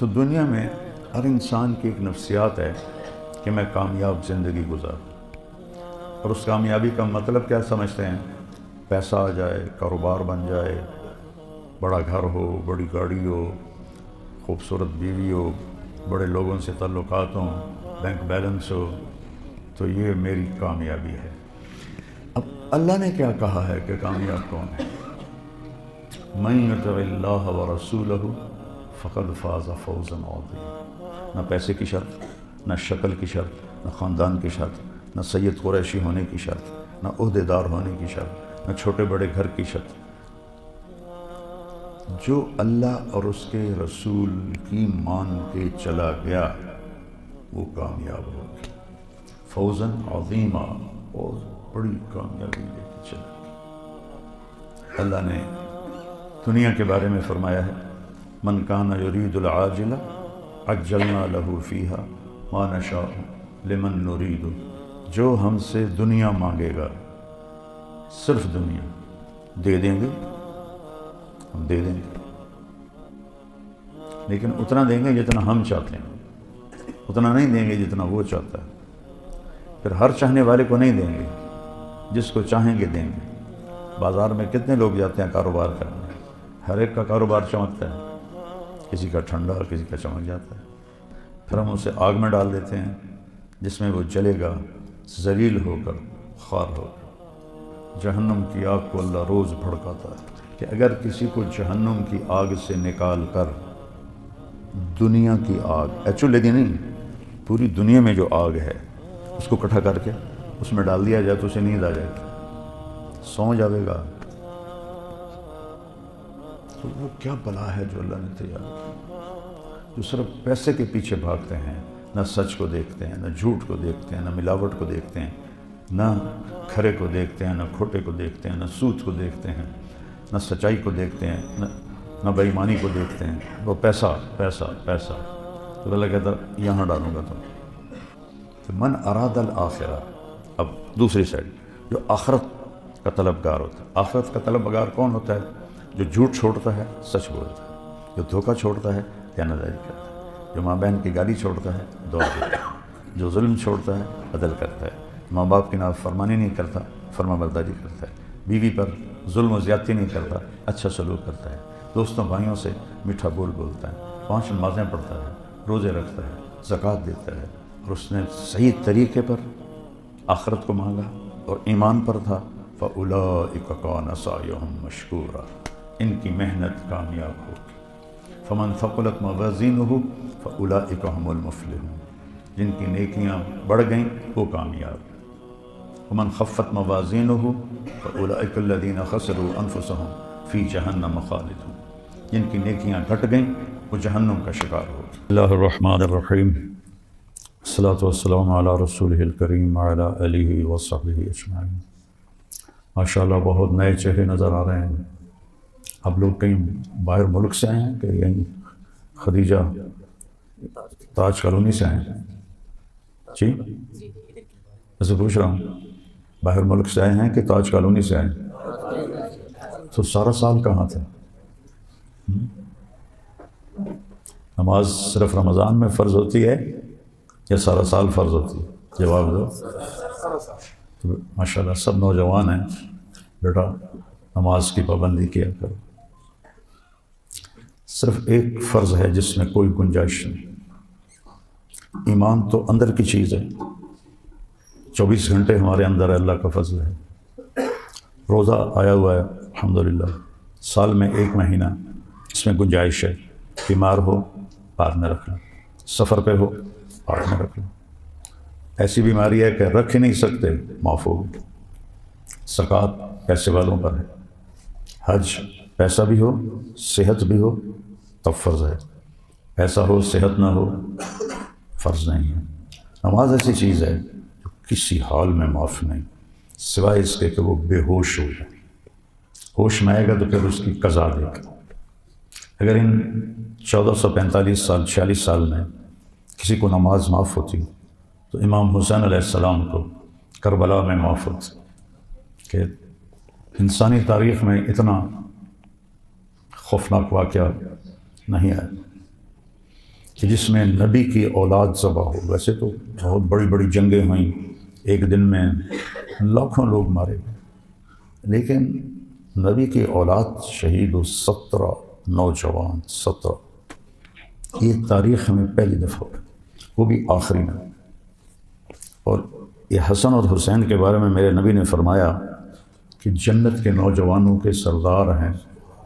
تو دنیا میں ہر انسان کی ایک نفسیات ہے کہ میں کامیاب زندگی گزاروں، اور اس کامیابی کا مطلب کیا سمجھتے ہیں؟ پیسہ آ جائے، کاروبار بن جائے، بڑا گھر ہو، بڑی گاڑی ہو، خوبصورت بیوی ہو، بڑے لوگوں سے تعلقات ہوں، بینک بیلنس ہو، تو یہ میری کامیابی ہے۔ اب اللہ نے کیا کہا ہے کہ کامیاب کون ہے؟ من یطع اللہ ورسولہ فقد فاز فوزا عظیما۔ نہ پیسے کی شرط، نہ شکل کی شرط، نہ خاندان کی شرط، نہ سید قریشی ہونے کی شرط، نہ عہدیدار ہونے کی شرط، نہ چھوٹے بڑے گھر کی شرط۔ جو اللہ اور اس کے رسول کی مان کے چلا گیا وہ کامیاب ہو گیا، فوزا عظیما، اور بڑی کامیابی لے کے چلا گیا۔ اللہ نے دنیا کے بارے میں فرمایا ہے، من کان یرید العاجلہ عجلنا لہ فیہا ما نشاء لمن نرید۔ جو ہم سے دنیا مانگے گا، صرف دنیا، دے دیں گے، ہم دے دیں گے، لیکن اتنا دیں گے جتنا ہم چاہتے ہیں، اتنا نہیں دیں گے جتنا وہ چاہتا ہے۔ پھر ہر چاہنے والے کو نہیں دیں گے، جس کو چاہیں گے دیں گے۔ بازار میں کتنے لوگ جاتے ہیں کاروبار کرنے، ہر ایک کا کاروبار چمکتا ہے، کسی کا ٹھنڈا، کسی کا چمک جاتا ہے۔ پھر ہم اسے آگ میں ڈال دیتے ہیں جس میں وہ جلے گا ذلیل ہو کر، خوار ہو کر۔ جہنم کی آگ کو اللہ روز بھڑکاتا ہے کہ اگر کسی کو جہنم کی آگ سے نکال کر دنیا کی آگ، ایکچولی نہیں، پوری دنیا میں جو آگ ہے اس کو اکٹھا کر کے اس میں ڈال دیا جائے تو اسے نیند آ جائے گی، سو جاوے گا۔ تو وہ کیا بلا ہے جو اللہ نے تیار کی، جو صرف پیسے کے پیچھے بھاگتے ہیں، نہ سچ کو دیکھتے ہیں، نہ جھوٹ کو دیکھتے ہیں، نہ ملاوٹ کو دیکھتے ہیں، نہ کھرے کو دیکھتے ہیں، نہ کھوٹے کو دیکھتے ہیں، نہ سود کو دیکھتے ہیں، نہ سچائی کو دیکھتے ہیں، نہ بے ایمانی کو دیکھتے ہیں۔ وہ پیسہ پیسہ پیسہ، تو اللہ کہتا یہاں ڈالوں گا تو من اراد الآخرہ۔ اب دوسری سائڈ، جو آخرت کا طلبگار ہوتا ہے۔ آخرت کا طلبگار کون ہوتا ہے؟ جو جھوٹ چھوڑتا ہے، سچ بولتا ہے، جو دھوکہ چھوڑتا ہے، دیانتداری کرتا ہے، جو ماں بہن کی گالی چھوڑتا ہے، دعا دیتا ہے، جو ظلم چھوڑتا ہے، عدل کرتا ہے، ماں باپ کی نافرمانی نہیں کرتا، فرما برداری کرتا ہے، بیوی پر ظلم و زیادتی نہیں کرتا، اچھا سلوک کرتا ہے، دوستوں بھائیوں سے میٹھا بول بولتا ہے، 5 نمازیں پڑھتا ہے، روزے رکھتا ہے، زکوٰۃ دیتا ہے، اور اس نے صحیح طریقے پر آخرت کو مانگا اور ایمان پر تھا، فَأُولَئِكَ كَانَ سَعْيُهُم مَّشْكُورًا۔ ان کی محنت کامیاب ہوگی۔ فَمَن ثَقُلَتْ مَوَازِينُهُ فَأُولَئِكَ هُمُ الْمُفْلِحُونَ۔ جن کی نیکیاں بڑھ گئیں وہ کامیاب۔ وَمَن خَفَّتْ مَوَازِينُهُ فَأُولَئِكَ الَّذِينَ خَسِرُوا أَنفُسَهُمْ فِي جَهَنَّمَ خَالِدُونَ۔ جن کی نیکیاں گھٹ گئیں وہ جہنم کا شکار ہو۔ اللہ الرحمن الرحیم، الصلاۃ والسلام علی رسولہ الکریم وعلی آلہ وصحبہ اجمعین۔ ماشاءاللہ بہت نئے چہرے نظر آ رہے ہیں۔ آپ لوگ کہیں باہر ملک سے آئے ہیں کہ یہیں خدیجہ تاج کالونی سے آئے ہیں؟ جی ایسے پوچھ رہا ہوں، باہر ملک سے آئے ہیں کہ تاج کالونی سے آئے ہیں؟ تو سارا سال کہاں تھے؟ نماز صرف رمضان میں فرض ہوتی ہے یا سارا سال فرض ہوتی ہے؟ جواب دو۔ تو ماشاءاللہ سب نوجوان ہیں، بیٹا نماز کی پابندی کیا کرو۔ صرف ایک فرض ہے جس میں کوئی گنجائش نہیں۔ ایمان تو اندر کی چیز ہے، 24 گھنٹے ہمارے اندر ہے، اللہ کا فضل ہے۔ روزہ آیا ہوا ہے الحمدللہ، سال میں 1 مہینہ، اس میں گنجائش ہے۔ بیمار ہو بعد میں رکھ لو، سفر پہ ہو بعد میں رکھ لو، ایسی بیماری ہے کہ رکھ ہی نہیں سکتے، معاف ہو گئی۔ زکوٰۃ پیسے والوں پر ہے، حج پیسہ بھی ہو صحت بھی ہو تب فرض ہے، پیسہ ہو صحت نہ ہو فرض نہیں ہے۔ نماز ایسی چیز ہے جو کسی حال میں معاف نہیں، سوائے اس کے کہ وہ بے ہوش ہو جائے۔ ہوش میں آئے گا تو پھر اس کی قضا دے گا۔ اگر ان 1445 سال 46 سال میں کسی کو نماز معاف ہوتی تو امام حسین علیہ السلام کو کربلا میں معاف ہوتی، کہ انسانی تاریخ میں اتنا خوفناک واقعہ نہیں آیا۔ کہ جس میں نبی کی اولاد ذبح ہو. ویسے تو بہت بڑی بڑی جنگیں ہوئیں، ایک دن میں لاکھوں لوگ مارے گئے، لیکن نبی کی اولاد شہید ہو 17 نوجوان، 17. یہ تاریخ میں پہلی دفعہ ہو، وہ بھی آخری میں. اور یہ حسن اور حسین کے بارے میں میرے نبی نے فرمایا کہ جنت کے نوجوانوں کے سردار ہیں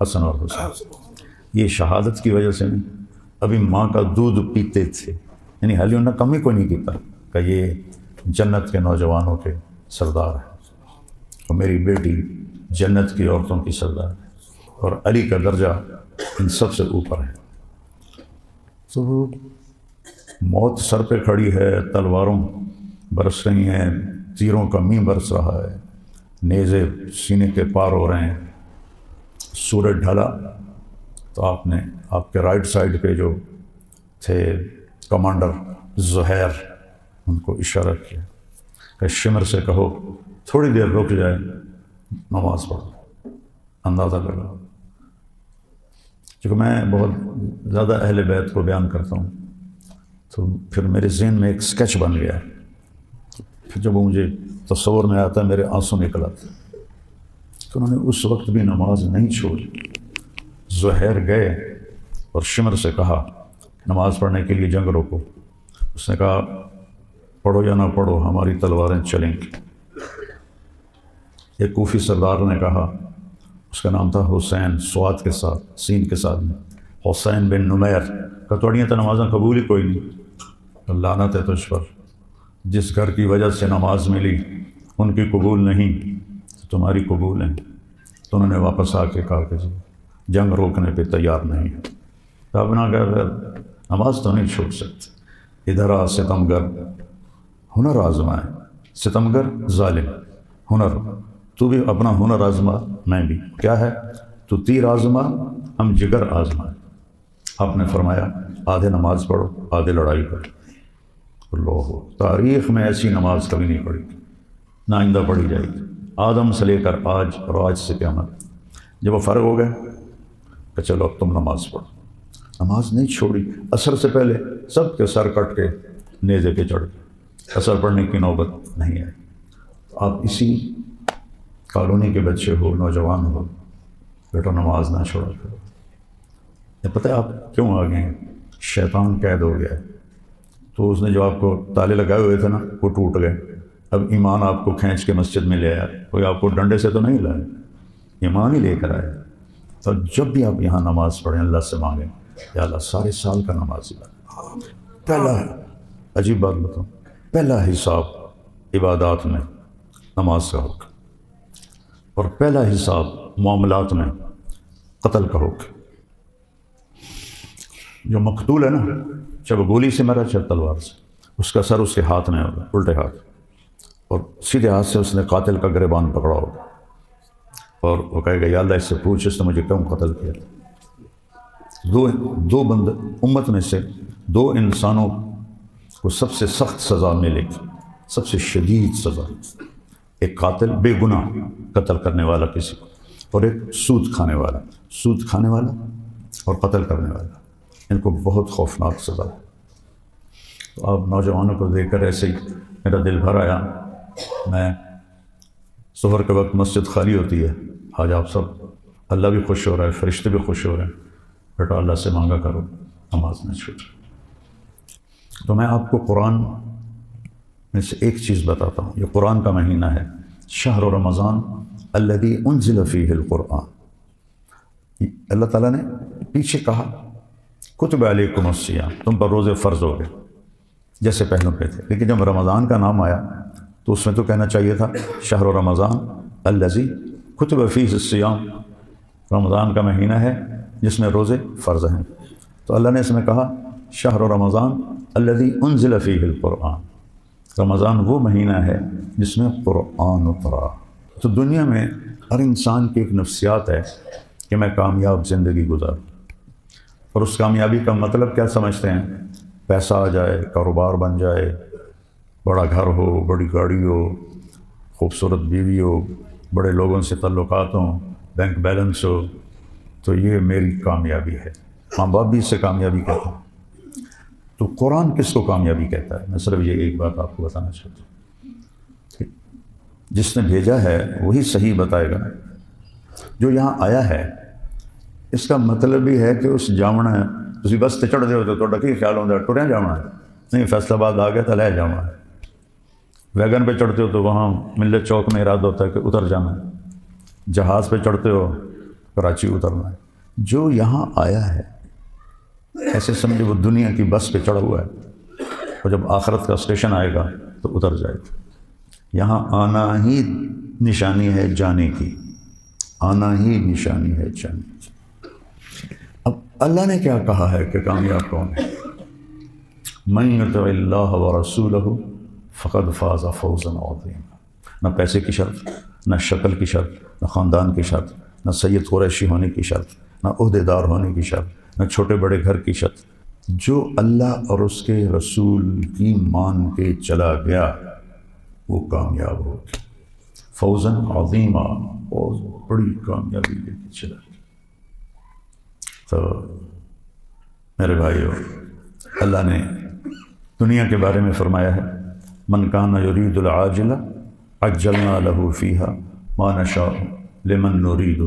حسن اور حسین. یہ شہادت کی وجہ سے نہیں، ابھی ماں کا دودھ پیتے تھے، یعنی حالی انہوں نے کمی کو نہیں کیتا کہ یہ جنت کے نوجوانوں کے سردار ہیں، اور میری بیٹی جنت کی عورتوں کی سردار ہے، اور علی کا درجہ ان سب سے اوپر ہے. تو موت سر پہ کھڑی ہے، تلواروں برس رہی ہیں، تیروں کا مینہ برس رہا ہے، نیزے سینے کے پار ہو رہے ہیں. سورج ڈھلا تو آپ کے رائٹ سائڈ پہ جو تھے کمانڈر زہیر، ان کو اشارہ کیا کہ شمر سے کہو تھوڑی دیر رک جائے، نماز پڑھو. اندازہ لگا، چونکہ میں بہت زیادہ اہل بیت کو بیان کرتا ہوں تو پھر میرے ذہن میں ایک سکیچ بن گیا. پھر جب وہ مجھے تصور میں آتا ہے میرے آنسو نکل آتے. تو انہوں نے اس وقت بھی نماز نہیں چھوڑی. زہیر گئے اور شمر سے کہا نماز پڑھنے کے لیے جنگ روکو. اس نے کہا پڑھو یا نہ پڑھو ہماری تلواریں چلیں گی. ایک کوفی سردار نے کہا، اس کا نام تھا حسین، سواد کے ساتھ، سین کے ساتھ میں، حسین بن نمیر، کہ توڑیاں تو نمازیں قبول ہی کوئی نہیں. لعنت ہے تجھ پر، جس گھر کی وجہ سے نماز ملی ان کی قبول نہیں، تمہاری قبول ہیں. تو انہوں نے واپس آ کے کہا کہ جی جنگ روکنے پہ تیار نہیں ہے. تو اب نہ کہ نماز تو نہیں چھوڑ سکتے. ادھر آ ستمگر، ہنر آزمائے. ستمگر ظالم، ہنر، تو بھی اپنا ہنر آزما، میں بھی. کیا ہے؟ تو تیر آزما، ہم جگر آزمائے. آپ نے فرمایا آدھے نماز پڑھو آدھے لڑائی کرو. اللہ، تاریخ میں ایسی نماز کبھی نہیں پڑھی، نہ آئندہ پڑھی جائے گی. آدم سے لے کر آج اور آج سے قیامت. جب وہ فرق ہو گئے کہ چلو اب تم نماز پڑھو. نماز نہیں چھوڑی. عصر سے پہلے سب کے سر کٹ کے نیزے پہ چڑھ گئے، عصر پڑھنے کی نوبت نہیں آئی. آپ اسی کالونی کے بچے ہو، نوجوان ہو، بیٹا نماز نہ چھوڑا کرو. یہ پتہ ہے آپ کیوں آ گئے ہیں؟ شیطان قید ہو گیا ہے. تو اس نے جو آپ کو تالے لگائے ہوئے تھے نا وہ ٹوٹ گئے. اب ایمان آپ کو کھینچ کے مسجد میں لے آیا. کوئی آپ کو ڈنڈے سے تو نہیں لائے، ایمان ہی لے کر آئے. تو جب بھی آپ یہاں نماز پڑھیں اللہ سے مانگیں یا اللہ سارے سال کا نماز پڑھیں. پہلا عجیب بات بتاؤں، پہلا حساب عبادات میں نماز کا حکم، اور پہلا حساب معاملات میں قتل کا حکم. جو مقتول ہے نا، چاہے وہ گولی سے مرا چاہے تلوار سے، اس کا سر اس کے ہاتھ میں ہوگا، الٹے ہاتھ، اور سیدھے ہاتھ سے اس نے قاتل کا گریبان پکڑا ہوگا، اور وہ کہے گا یا اللہ اس سے پوچھ اس نے مجھے کیوں قتل کیا. دو بندے امت میں سے دو انسانوں کو سب سے سخت سزا ملے گی، سب سے شدید سزا. ایک قاتل، بے گناہ قتل کرنے والا کسی کو، اور ایک سود کھانے والا. سود کھانے والا اور قتل کرنے والا، ان کو بہت خوفناک سزا. تو آپ نوجوانوں کو دیکھ کر ایسے ہی میرا دل بھر آیا. میں ظہر کے وقت مسجد خالی ہوتی ہے، آج آپ سب، اللہ بھی خوش ہو رہا ہے، فرشتے بھی خوش ہو رہے ہیں. بیٹا اللہ سے مانگا کرو، نماز نہ چھوڑو. تو میں آپ کو قرآن میں سے ایک چیز بتاتا ہوں. یہ قرآن کا مہینہ ہے، شہر رمضان الذی انزل فیہ القرآن. اللہ تعالیٰ نے پیچھے کہا کتب علیکم الصیام، تم پر روزے فرض ہو گئے جیسے پہلوں پہ تھے. لیکن جب رمضان کا نام آیا تو اس میں تو کہنا چاہیے تھا شہر رمضان الذی کتب فیہ الصیام، رمضان کا مہینہ ہے جس میں روزے فرض ہیں. تو اللہ نے اس میں کہا شہر رمضان الذی انزل فیہ القرآن، رمضان وہ مہینہ ہے جس میں قرآن اترا. تو دنیا میں ہر انسان کی ایک نفسیات ہے کہ میں کامیاب زندگی گزاروں، اور اس کامیابی کا مطلب کیا سمجھتے ہیں؟ پیسہ آ جائے، کاروبار بن جائے، بڑا گھر ہو، بڑی گاڑی ہو، خوبصورت بیوی ہو، بڑے لوگوں سے تعلقات ہوں، بینک بیلنس ہو، تو یہ میری کامیابی ہے. ماں باپ بھی اس سے کامیابی کہتے ہیں. تو قرآن کس کو کامیابی کہتا ہے؟ میں صرف یہ ایک بات آپ کو بتانا چاہتا ہوں، ٹھیک؟ جس نے بھیجا ہے وہی صحیح بتائے گا. جو یہاں آیا ہے اس کا مطلب بھی ہے کہ اس جاؤنا ہے تسی بس تے چڑھ دے ہو تو ڈکی خیال ہوتا ہے ٹریا جاؤنا ہے، نہیں فیصل آباد آ گیا تو لے جاؤنا ہے. ویگن پہ چڑھتے ہو تو وہاں ملت چوک میں ارادہ ہوتا ہے کہ اتر جانا ہے. جہاز پہ چڑھتے ہو کراچی اترنا ہے. جو یہاں آیا ہے ایسے سمجھے وہ دنیا کی بس پہ چڑھا ہوا ہے، اور جب آخرت کا اسٹیشن آئے گا تو اتر جائے گا. یہاں آنا ہی نشانی ہے جانے کی، آنا ہی نشانی ہے جانے کی. اب اللہ نے کیا کہا ہے کہ کامیاب کون ہے؟ من یطع اللہ ورسولہ فقد فاز فوزا عظیما. نہ پیسے کی شرط، نہ شکل کی شرط، نہ خاندان کی شرط، نہ سید قریشی ہونے کی شرط، نہ عہدے دار ہونے کی شرط، نہ چھوٹے بڑے گھر کی شرط. جو اللہ اور اس کے رسول کی مان کے چلا گیا وہ کامیاب ہو گیا. فوزا عظیما، بہت بڑی کامیابی لے کے چلا گیا. تو میرے بھائیو، اللہ نے دنیا کے بارے میں فرمایا ہے من کان یرید العاجلہ عجلنا لہ فیہا ما نشاء لمن نرید.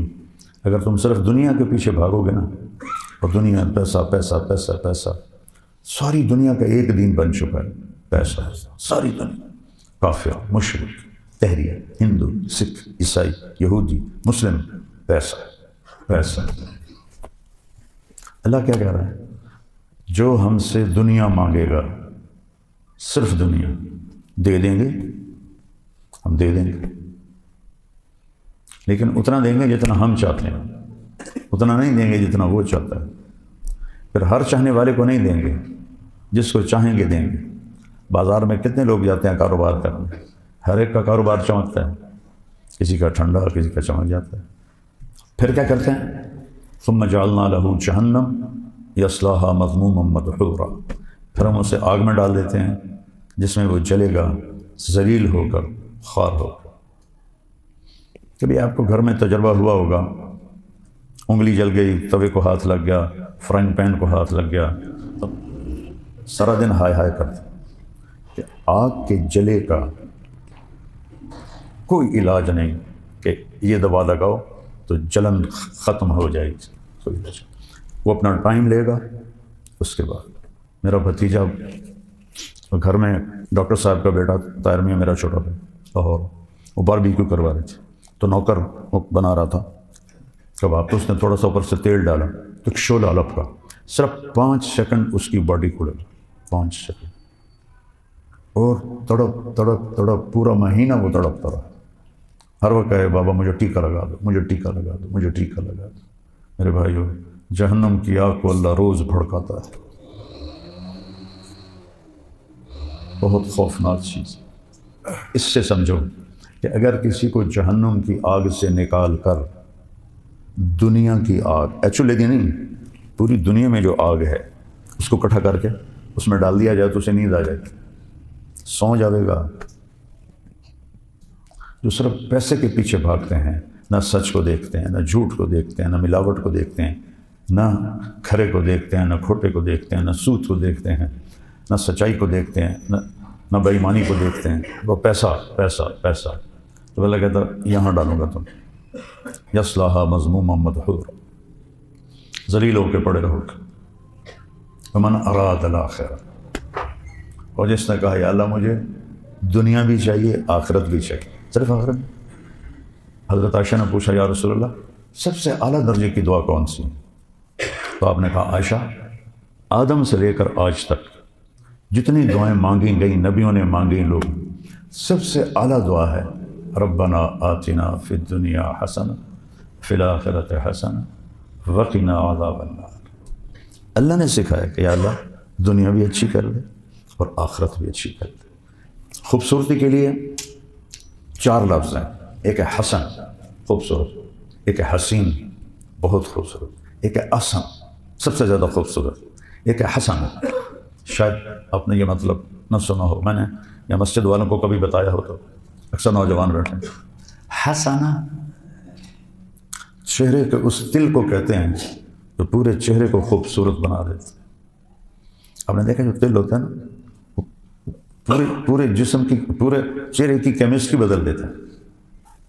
اگر تم صرف دنیا کے پیچھے بھاگو گے نا، اور دنیا پیسہ پیسہ پیسہ پیسہ، ساری دنیا کا ایک دین بن چکا ہے پیسہ. ساری دنیا، کافر، مشرک، تحریہ، ہندو، سکھ، عیسائی، یہودی، مسلم، پیسہ پیسہ. اللہ کیا کہہ رہا ہے؟ جو ہم سے دنیا مانگے گا، صرف دنیا دے دیں گے، ہم دے دیں گے، لیکن اتنا دیں گے جتنا ہم چاہتے ہیں، اتنا نہیں دیں گے جتنا وہ چاہتا ہے. پھر ہر چاہنے والے کو نہیں دیں گے، جس کو چاہیں گے دیں گے. بازار میں کتنے لوگ جاتے ہیں کاروبار کرنے، ہر ایک کا کاروبار چمکتا ہے، کسی کا ٹھنڈا کسی کا چمک جاتا ہے. پھر کیا کرتے ہیں؟ ثم جعلنا لہ جہنم یصلاھا مذموما مدحورا. پھر ہم اسے آگ میں ڈال دیتے ہیں جس میں وہ جلے گا ذلیل ہو کر، خوار ہو کر. کبھی آپ کو گھر میں تجربہ ہوا ہوگا، انگلی جل گئی، توے کو ہاتھ لگ گیا، فرائنگ پین کو ہاتھ لگ گیا، تو سارا دن ہائے ہائے کرتے کہ آگ کے جلے کا کوئی علاج نہیں کہ یہ دوا لگاؤ تو جلن ختم ہو جائے گی. کوئی علاج. وہ اپنا ٹائم لے گا. اس کے بعد میرا بھتیجا گھر میں، ڈاکٹر صاحب کا بیٹا طاہر میاں میرا چھوٹا بھائی، لاہور، وہ باربیکیو کروا رہے تھے، تو نوکر بنا رہا تھا کباب، تو اس نے تھوڑا سا اوپر سے تیل ڈالا تو ایک شعلہ لپکا، صرف 5 سیکنڈ اس کی باڈی کھلے، 5 سیکنڈ، اور تڑپ تڑپ تڑپ پورا مہینہ وہ تڑپتا رہا. ہر وقت کہے بابا مجھے ٹیکا لگا دو، مجھے ٹیکا لگا دو، مجھے ٹیکا لگا دو. میرے بھائیو، جہنم کی آگ کو اللہ روز بھڑکاتا ہے. بہت خوفناک چیز. اس سے سمجھو کہ اگر کسی کو جہنم کی آگ سے نکال کر دنیا کی آگ، ایکچولی نہیں، پوری دنیا میں جو آگ ہے اس کو اکٹھا کر کے اس میں ڈال دیا جائے تو اسے نیند آ جائے گی، سو جاوے گا. جو صرف پیسے کے پیچھے بھاگتے ہیں، نہ سچ کو دیکھتے ہیں، نہ جھوٹ کو دیکھتے ہیں، نہ ملاوٹ کو دیکھتے ہیں، نہ کھرے کو دیکھتے ہیں، نہ کھوٹے کو دیکھتے ہیں، نہ سود کو دیکھتے ہیں، نہ سچائی کو دیکھتے ہیں، نہ بے ایمانی کو دیکھتے ہیں. وہ پیسہ پیسہ پیسہ. تو اللہ کہتا یہاں ڈالوں گا تم، یصلاھا مذموما مدحورا، ذلیل ہو کے پڑے رہو گے. ومن اراد الاخرہ، اور جس نے کہا یا اللہ مجھے دنیا بھی چاہیے آخرت بھی چاہیے، صرف آخرت. حضرت عائشہ نے پوچھا یا رسول اللہ سب سے اعلیٰ درجے کی دعا کون سی؟ تو آپ نے کہا عائشہ، آدم سے لے کر آج تک جتنی دعائیں مانگی گئی، نبیوں نے مانگی، لوگ، سب سے اعلیٰ دعا ہے ربنا آتنا فی الدنیا حسنہ فی الآخرۃ حسنہ وقنا عذاب النار. اللہ نے سکھایا کہ یا اللہ دنیا بھی اچھی کر دے اور آخرت بھی اچھی کر دے. خوبصورتی کے لیے 4 لفظ ہیں. ایک ہے حسن، خوبصورت، ایک ہے حسین، بہت خوبصورت، ایک ہے احسن، سب سے زیادہ خوبصورت، ایک ہے حسن. شاید آپ نے یہ مطلب نہ سنا ہو، میں نے یا مسجد والوں کو کبھی بتایا ہو تو اکثر نوجوان بیٹھے ہیں. حسنہ چہرے کے اس تل کو کہتے ہیں جو پورے چہرے کو خوبصورت بنا دیتے. آپ نے دیکھا جو تل ہوتا ہے نا پورے جسم کی پورے چہرے کی کیمسٹری بدل دیتا ہے.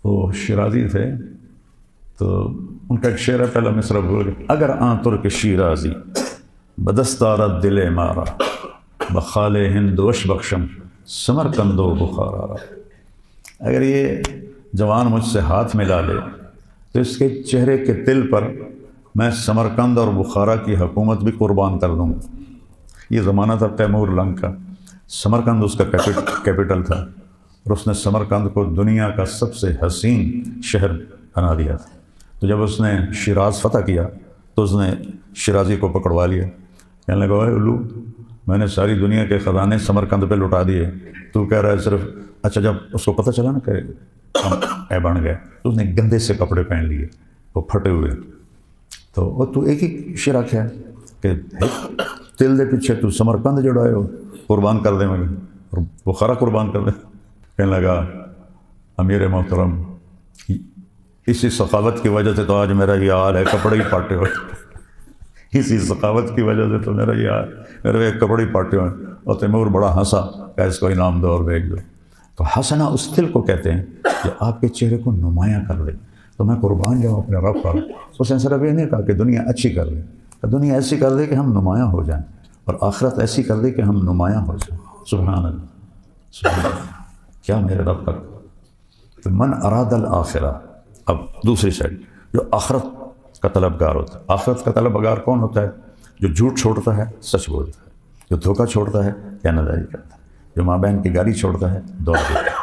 وہ شیرازی تھے تو ان کا ایک شعر ہے، پہلا مصرع بول گئے: اگر آن ترک شیرازی بدستارت دل مارا بخال ہند وش بخشم سمرقند و بخارا. اگر یہ جوان مجھ سے ہاتھ ملا لے تو اس کے چہرے کے تل پر میں سمرقند اور بخارا کی حکومت بھی قربان کر دوں گا. یہ زمانہ تھا تیمور لنگ کا. سمرقند اس کا کیپٹل تھا اور اس نے سمرقند کو دنیا کا سب سے حسین شہر بنا دیا تھا. تو جب اس نے شیراز فتح کیا تو اس نے شیرازی کو پکڑوا لیا. کہنے لگا: اے الو، میں نے ساری دنیا کے خزانے سمرقند پہ لٹا دیے، تو کہہ رہا ہے صرف. اچھا جب اس کو پتہ چلا نا کہ ہم اے بن گئے تو اس نے گندے سے کپڑے پہن لیے، وہ پھٹے ہوئے. تو ایک ہی شعر کیا ہے کہ تل دے پیچھے تو سمرقند جڑا ہے وہ قربان کر دیں مگر اور بخارا قربان کر دیں. کہنے لگا: امیر محترم، اسی سخاوت کی وجہ سے تو آج میرا یہ حال ہے، کپڑے ہی پاٹے ہوئے. اسی سخاوت کی وجہ سے تو میرا یہ حال، میرے کپڑے ہی پاٹے ہوئے. اور تیمور بڑا ہنسا کہ اس کو انعام دو اور بھیج دو. تو ہنسنا اس دل کو کہتے ہیں کہ آپ کے چہرے کو نمایاں کر دے. تو میں قربان جاؤں اپنے رب پر. اس نے صرف یہ نہیں کہا کہ دنیا اچھی کر دے، دنیا ایسی کر دے کہ ہم نمایاں ہو جائیں، اور آخرت ایسی کر دے کہ ہم نمایاں ہو جائیں. سبحان اللہ، سبحان اللہ. کیا میرے رب کا. تو من اراد الآخرہ. اب دوسری سائڈ جو آخرت کا طلبگار ہوتا ہے. آخرت کا طلبگار کون ہوتا ہے؟ جو جھوٹ چھوڑتا ہے، سچ بولتا ہے. جو دھوکہ چھوڑتا ہے، خیانتداری کرتا ہے. جو ماں بہن کی گالی چھوڑتا ہے، دعا دیتا ہے.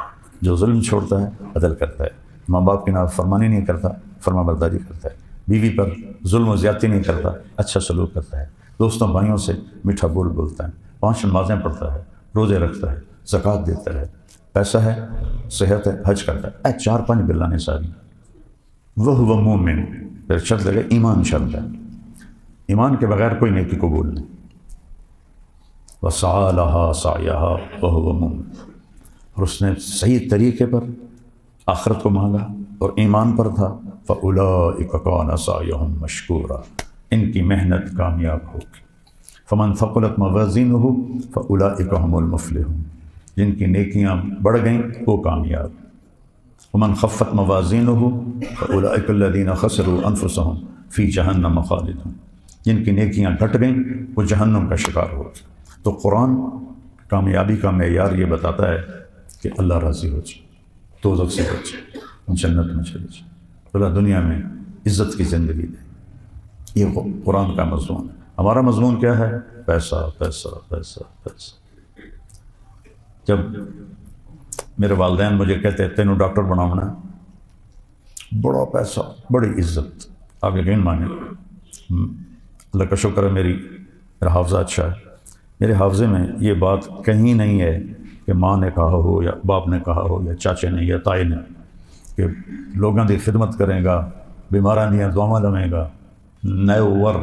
جو ظلم چھوڑتا ہے، عدل کرتا ہے. ماں باپ کی نافرمانی نہیں کرتا، فرما برداری کرتا ہے. بیوی پر ظلم و زیادتی نہیں کرتا، اچھا سلوک کرتا ہے. دوستوں بھائیوں سے میٹھا بول بولتا ہے. 5 نمازیں پڑھتا ہے، روزے رکھتا ہے، زکوٰۃ دیتا ہے. پیسہ ہے، صحت ہے، حج کرتا ہے. 4-5 گلانے ساری. وہ مومن. پھر شرط لگے ایمان شرط ہے. ایمان کے بغیر کوئی نیکی قبول نہیں. وسعى لها سعيها وهو مؤمن. اور اس نے صحیح طریقے پر آخرت کو مانگا اور ایمان پر تھا. فَأُولَٰئِكَ كَانَ سَعْيُهُمْ مَشْكُورًا. ان کی محنت کامیاب ہوگی. فَمَنْ ثَقُلَتْ مَوَازِينُهُ فَأُولَٰئِكَ هُمُ الْمُفْلِحُونَ. جن کی نیکیاں بڑھ گئیں وہ کامیاب. وَمَنْ خَفَّتْ مَوَازِينُهُ فَأُولَٰئِكَ الَّذِينَ خَسِرُوا أَنفُسَهُمْ فِي جَهَنَّمَ خَالِدُونَ. جن کی نیکیاں گھٹ گئیں وہ جہنم کا شکار ہو. تو قرآن کامیابی کا معیار یہ بتاتا ہے کہ اللہ راضی ہو جائے، دوزخ سے بچے، جنت میں چلے جائے، اللہ دنیا میں عزت کی زندگی دے. یہ قرآن کا مضمون ہے. ہمارا مضمون کیا ہے؟ پیسہ پیسہ پیسہ پیسہ. جب میرے والدین مجھے کہتے ہیں تینوں ڈاکٹر بناؤنا ہے، بڑا پیسہ، بڑی عزت. آپ یقین مانیں، اللہ کا شکر ہے میرا حافظہ اچھا ہے. میرے حافظے میں یہ بات کہیں نہیں ہے کہ ماں نے کہا ہو یا باپ نے کہا ہو یا چاچے نے یا تائی نے کہ لوگوں کی خدمت کرے گا، بیماراں دیاں دعاواں لویں گا. نئے ور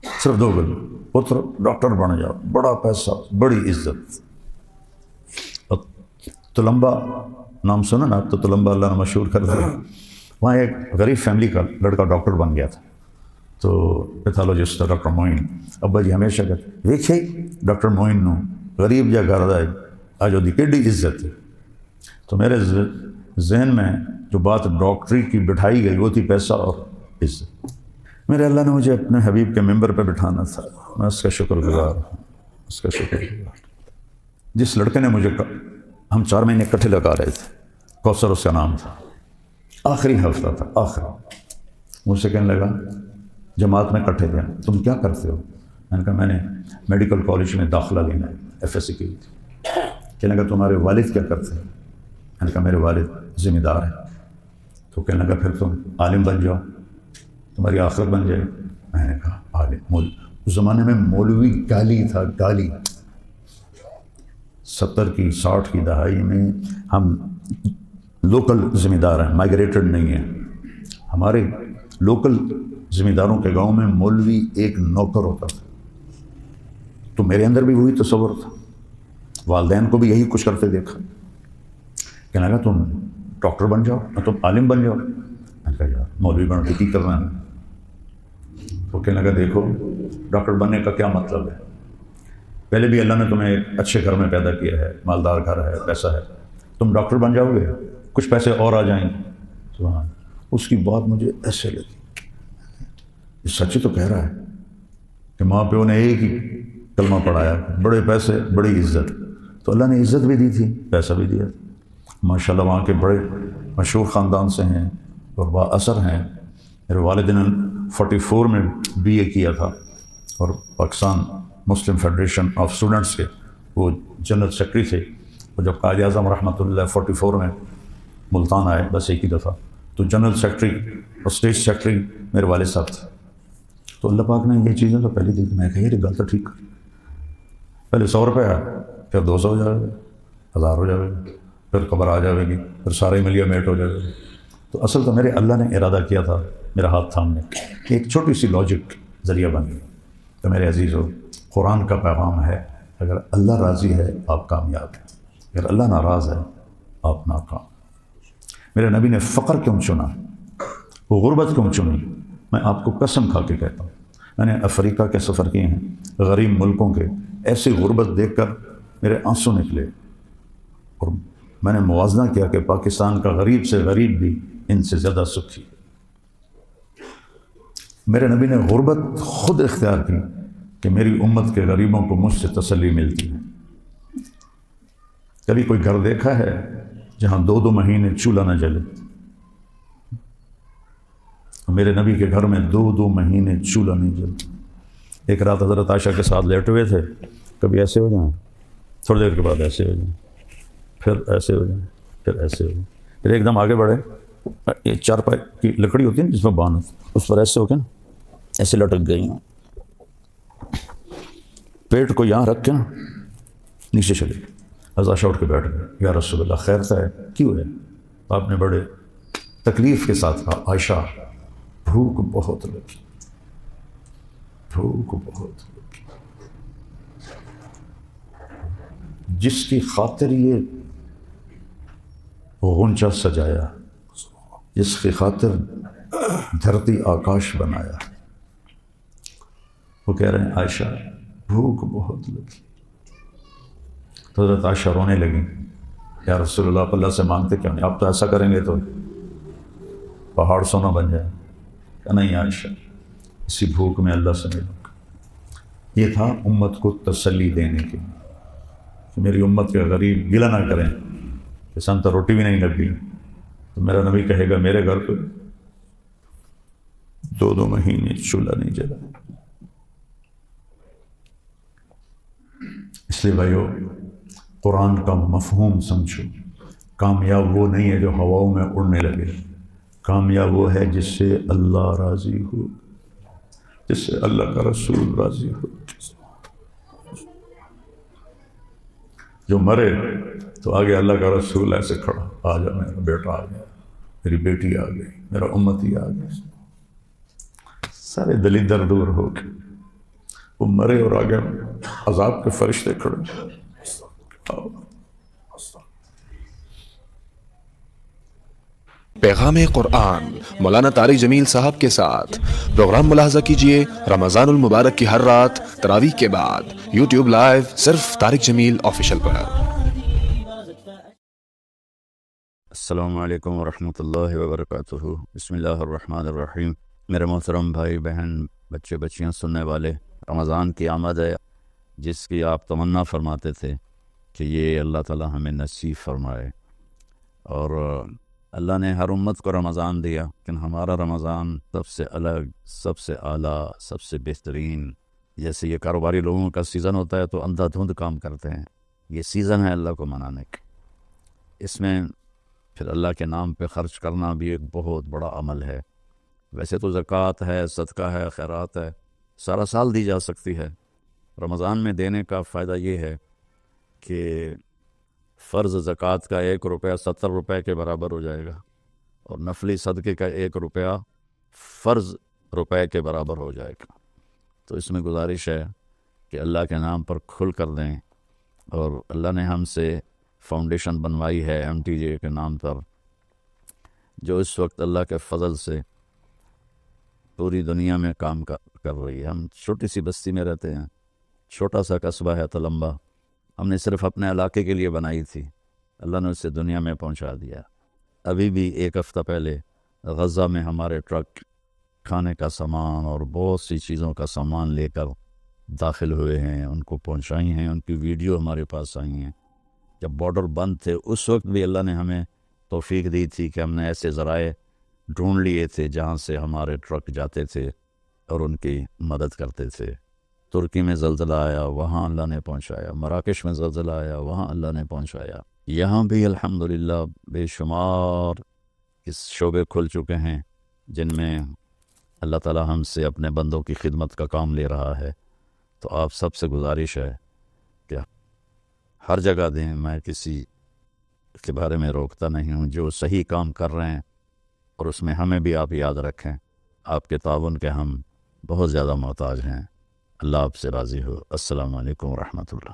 صرف 2 گل پتر ڈاکٹر بن جاؤ، بڑا پیسہ، بڑی عزت. تلمبا نام سنا نا؟ تو تلمبا اللہ نے مشہور کر دیا. وہاں ایک غریب فیملی کا لڑکا ڈاکٹر بن گیا تھا. تو پیتھالوجسٹ ڈاکٹر معین ابا جی ہمیشہ کہتے ویکھے ڈاکٹر معین نو غریب جا گھر دا اج وہ کیڈی عزت ہے. تو میرے ذہن میں جو بات ڈاکٹری کی بٹھائی گئی وہ تھی پیسہ اور عزت. میرے اللہ نے مجھے اپنے حبیب کے ممبر پہ بٹھانا تھا، میں اس کا شکر گزار ہوں، اس کا شکر گزار. جس لڑکے نے مجھے ہم 4 مہینے اکٹھے لگا رہے تھے، کوثر اس کا نام تھا. آخری ہفتہ تھا، آخری. مجھ سے کہنے لگا جماعت میں اکٹھے تھے، تم کیا کرتے ہو؟ میں نے کہا میں نے میڈیکل کالج میں داخلہ لینا ہے، FSC کی تھی. کہنے لگا تمہارے والد کیا کرتے ہیں؟ میں نے کہا میرے والد ذمہ دار ہیں. تو کہنے لگا پھر تم عالم بن جاؤ، تمہاری آخرت بن جائے. میں نے کہا عالم؟ اس زمانے میں مولوی گالی تھا، گالی. 70 کی 60 کی دہائی میں ہم لوکل ذمہ دار ہیں، مائگریٹڈ نہیں ہیں. ہمارے لوکل ذمہ داروں کے گاؤں میں مولوی ایک نوکر ہوتا تھا. تو میرے اندر بھی وہی تصور تھا، والدین کو بھی یہی کچھ کرتے دیکھا. کہنے لگا تم ڈاکٹر بن جاؤ، تم عالم بن جاؤ. میں نے کہا یار مولوی بن کے کی کرنا ہے. وہ کہنے لگا دیکھو ڈاکٹر بننے کا کیا مطلب ہے، پہلے بھی اللہ نے تمہیں ایک اچھے گھر میں پیدا کیا ہے، مالدار گھر ہے، پیسہ ہے، تم ڈاکٹر بن جاؤ گے، کچھ پیسے اور آ جائیں گے. سبحان. اس کی بات مجھے ایسے لگی، یہ سچ تو کہہ رہا ہے کہ ماں پیو نے ایک ہی کلمہ پڑھایا، بڑے پیسے بڑی عزت، تو اللہ نے عزت بھی دی تھی، پیسہ بھی دیا. ماشاءاللہ وہاں کے بڑے مشہور خاندان سے ہیں اور با اثر ہیں. میرے والد نے 44 میں BA کیا تھا اور پاکستان مسلم فیڈریشن آف اسٹوڈنٹس کے وہ جنرل سیکرٹری تھے. اور جب قائد اعظم رحمۃ اللہ 44 میں ملتان آئے بس ایک ہی دفعہ، تو جنرل سیکرٹری اور اسٹیٹ سیکرٹری میرے والد صاحب تھے. تو اللہ پاک نے یہ چیزیں تو پہلے دیکھی، میں کہا یہ گل تو ٹھیک کری، پہلے 100 روپے آیا، پھر 200 ہو جائے گا، 1000 ہو جائے گا، پھر قبر آ جائے گی، پھر سارے ملیا میٹ ہو جائے گا. تو اصل تو میرے اللہ نے ارادہ کیا تھا میرا ہاتھ تھامنے، ایک چھوٹی سی لاجک ذریعہ بن گئی. تو میرے عزیزو، قرآن کا پیغام ہے اگر اللہ راضی ہے آپ کامیاب ہیں، اگر اللہ ناراض ہے آپ ناکام. میرے نبی نے فقر کیوں چنا، وہ غربت کیوں چنی؟ میں آپ کو قسم کھا کے کہتا ہوں، میں نے افریقہ کے سفر کیے ہیں، غریب ملکوں کے، ایسی غربت دیکھ کر میرے آنسو نکلے، اور میں نے موازنہ کیا کہ پاکستان کا غریب سے غریب بھی ان سے زیادہ سکھی. میرے نبی نے غربت خود اختیار کی کہ میری امت کے غریبوں کو مجھ سے تسلی ملتی ہے. کبھی کوئی گھر دیکھا ہے جہاں 2 مہینے چولہا نہ جلے؟ میرے نبی کے گھر میں 2 مہینے چولہا نہیں جلتا. ایک رات حضرت عائشہ کے ساتھ لیٹے ہوئے تھے، کبھی ایسے ہو جائیں، تھوڑی دیر کے بعد ایسے ہو جائیں، پھر ایسے ہو جائیں، پھر ایسے ہو جائیں، پھر ایک دم آگے بڑھے. یہ 4 پائی کی لکڑی ہوتی ہے نا جس میں باندھ، اس پر ایسے ہو کے نا ایسے لٹک گئی ہوں، پیٹ کو یہاں رکھ کے نا نیچے چلے. حضرت عائشہ اٹھ کے بیٹھ گئے، یا رسول اللہ خیر تھا ہے؟ کیوں ہے؟ آپ نے بڑے تکلیف کے ساتھ کہا، عائشہ بھوک بہت لگی، بھوک بہت لگی. جس کی خاطر یہ غنچہ سجایا، جس کی خاطر دھرتی آکاش بنایا، وہ کہہ رہے ہیں عائشہ بھوک بہت لگی. تو حضرت عائشہ رونے لگی، یا رسول اللہ آپ اللہ سے مانگتے کیوں نہیں؟ آپ تو ایسا کریں گے تو پہاڑ سونا بن جائے. کہ نہیں عائشہ، اسی بھوک میں اللہ سے ملوں گا. یہ تھا امت کو تسلی دینے کے لیے کہ میری امت کے غریب گلہ نہ کریں کہ سن تو روٹی بھی نہیں لگ گئی. تو میرا نبی کہے گا میرے گھر پہ 2 مہینے چولہا نہیں جلا. اس لیے بھائیو قرآن کا مفہوم سمجھو. کامیاب وہ نہیں ہے جو ہواؤں میں اڑنے لگے، کامیاب وہ ہے جس سے اللہ راضی ہو، جس سے اللہ کا رسول راضی ہو. جو مرے تو آگے اللہ کا رسول ایسے کھڑا، آ جا میرا بیٹا آ گیا، میری بیٹی آ گئی، میرا امتی آ گیا. سارے دلیدر دور ہو کے وہ مرے اور آگے عذاب کے فرشتے کھڑے. پیغام قرآن مولانا طارق جمیل صاحب کے ساتھ پروگرام ملاحظہ کیجئے رمضان المبارک کی ہر رات تراویح کے بعد یوٹیوب لائیو صرف طارق جمیل آفیشیل پر. السلام علیکم ورحمۃ اللہ وبرکاتہ. بسم اللہ الرحمن الرحیم. میرے محترم بھائی بہن بچے بچیاں سننے والے، رمضان کی آمد ہے جس کی آپ تمنا فرماتے تھے کہ یہ اللہ تعالی ہمیں نصیب فرمائے. اور اللہ نے ہر امت کو رمضان دیا، لیکن ہمارا رمضان سب سے الگ، سب سے اعلیٰ، سب سے بہترین. جیسے یہ کاروباری لوگوں کا سیزن ہوتا ہے تو اندھا دھند کام کرتے ہیں، یہ سیزن ہے اللہ کو منانے کا. اس میں پھر اللہ کے نام پہ خرچ کرنا بھی ایک بہت بڑا عمل ہے. ویسے تو زکوٰۃ ہے، صدقہ ہے، خیرات ہے، سارا سال دی جا سکتی ہے. رمضان میں دینے کا فائدہ یہ ہے کہ فرض زکوٰۃ کا 1 روپیہ 70 روپے کے برابر ہو جائے گا، اور نفلی صدقے کا 1 روپیہ فرض روپے کے برابر ہو جائے گا. تو اس میں گزارش ہے کہ اللہ کے نام پر کھل کر دیں. اور اللہ نے ہم سے فاؤنڈیشن بنوائی ہے MTJ کے نام پر، جو اس وقت اللہ کے فضل سے پوری دنیا میں کام کر رہی ہے۔ ہم چھوٹی سی بستی میں رہتے ہیں، چھوٹا سا قصبہ ہے تلمبہ، ہم نے صرف اپنے علاقے کے لیے بنائی تھی، اللہ نے اسے دنیا میں پہنچا دیا۔ ابھی بھی ایک ہفتہ پہلے غزہ میں ہمارے ٹرک کھانے کا سامان اور بہت سی چیزوں کا سامان لے کر داخل ہوئے ہیں، ان کو پہنچائی ہیں، ان کی ویڈیو ہمارے پاس آئی ہیں۔ جب بارڈر بند تھے اس وقت بھی اللہ نے ہمیں توفیق دی تھی کہ ہم نے ایسے ذرائع ڈھونڈ لیے تھے جہاں سے ہمارے ٹرک جاتے تھے اور ان کی مدد کرتے تھے۔ ترکی میں زلزلہ آیا، وہاں اللہ نے پہنچایا، مراکش میں زلزلہ آیا، وہاں اللہ نے پہنچایا۔ یہاں بھی الحمدللہ بے شمار اس شعبے کھل چکے ہیں جن میں اللہ تعالی ہم سے اپنے بندوں کی خدمت کا کام لے رہا ہے۔ تو آپ سب سے گزارش ہے کہ ہر جگہ دیں، میں کسی کے بارے میں روکتا نہیں ہوں، جو صحیح کام کر رہے ہیں، اور اس میں ہمیں بھی آپ یاد رکھیں، آپ کے تعاون کے ہم بہت زیادہ محتاج ہیں۔ اللہ آپ سے راضی ہو۔ السلام علیکم ورحمۃ اللہ۔